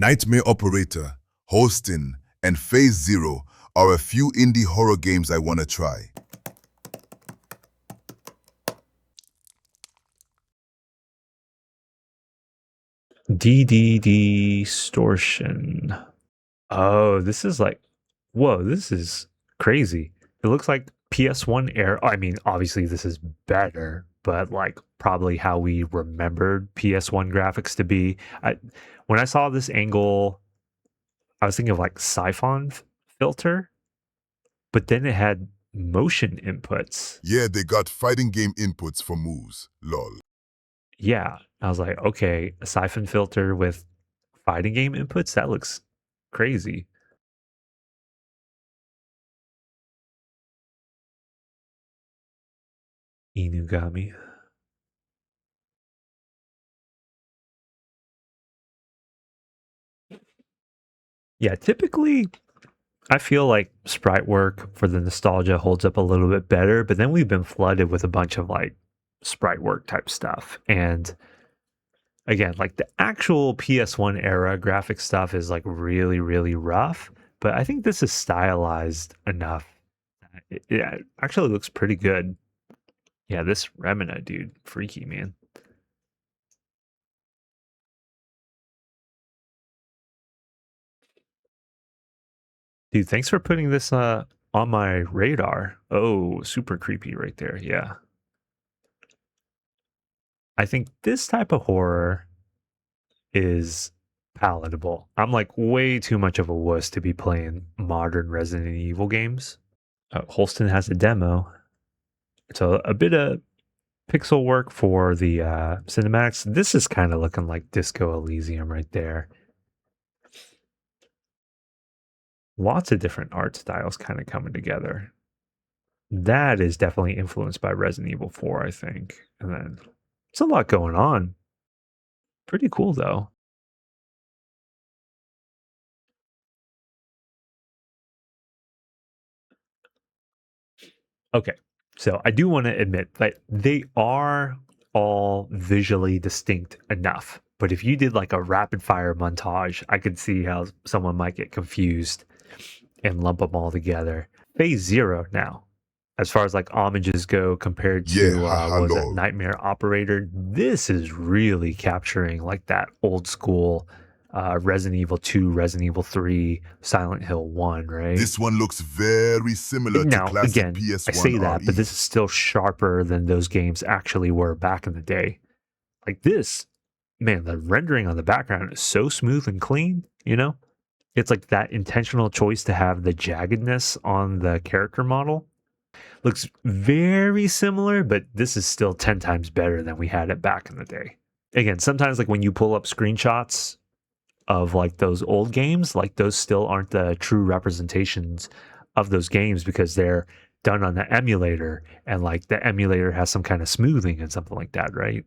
Nightmare Operator, Holstin, and Phase Zero are a few indie horror games I want to try. DDDistortion. Oh, this is like, whoa, this is crazy. It looks like PS1 era. I mean, obviously this is better, but like probably how we remembered PS1 graphics to be. When I saw this angle, I was thinking of like Siphon filter, but then it had motion inputs. Yeah, they got fighting game inputs for moves, lol. Yeah, I was like, okay, a Siphon filter with fighting game inputs? That looks crazy. Inugami. Yeah, typically I feel like sprite work for the nostalgia holds up a little bit better, but then we've been flooded with a bunch of like sprite work type stuff. And again, like the actual PS1 era graphic stuff is like really, really rough, but I think this is stylized enough. It actually looks pretty good. Yeah, this Remina, dude, freaky, man. Dude, thanks for putting this on my radar. Oh, super creepy right there. Yeah. I think this type of horror is palatable. I'm like way too much of a wuss to be playing modern Resident Evil games. Holstin has a demo. So a bit of pixel work for the cinematics. This is kind of looking like Disco Elysium right there. Lots of different art styles kind of coming together. That is definitely influenced by Resident Evil 4, I think. And then it's a lot going on. Pretty cool though. Okay. So I do want to admit that they are all visually distinct enough. But if you did like a rapid fire montage, I could see how someone might get confused and lump them all together. Phase Zero now, as far as like homages go compared to what was it, Nightmare Operator, this is really capturing like that old school Resident Evil 2, Resident Evil 3, Silent Hill 1, right? This one looks very similar now, to classic again, PS1 I say that, RE. but this is still sharper than those games actually were back in the day. Like this, man, the rendering on the background is so smooth and clean, you know? It's like that intentional choice to have the jaggedness on the character model. Looks very similar, but this is still 10 times better than we had it back in the day. Again, sometimes like when you pull up screenshots of like those old games, like those still aren't the true representations of those games because they're done on the emulator and like the emulator has some kind of smoothing and something like that, right?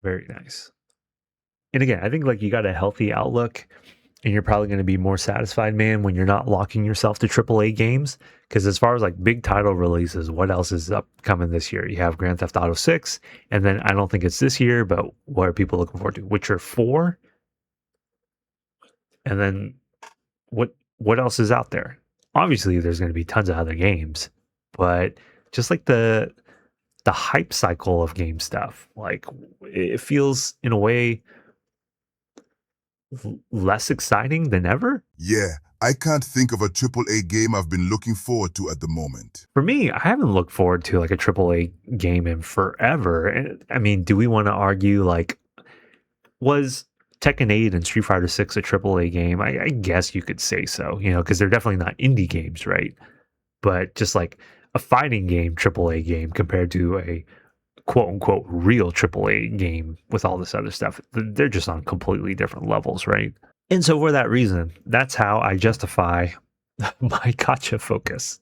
Very nice. And again, I think like you got a healthy outlook and you're probably going to be more satisfied, man, when you're not locking yourself to AAA games. Because as far as like big title releases, what else is upcoming this year? You have Grand Theft Auto 6, and then I don't think it's this year, but what are people looking forward to? Witcher 4, and then what else is out there? Obviously, there's going to be tons of other games, but just like the hype cycle of game stuff, like it feels in a way less exciting than ever. Yeah, I can't think of a AAA game I've been looking forward to at the moment. For me, I haven't looked forward to like a AAA game in forever. And I mean, do we want to argue like was Tekken 8 and Street Fighter 6 a AAA game? I guess you could say so, you know, because they're definitely not indie games, right? But just like a fighting game, AAA game compared to a quote unquote real AAA game with all this other stuff, they're just on completely different levels, right? And so for that reason, that's how I justify my gotcha focus.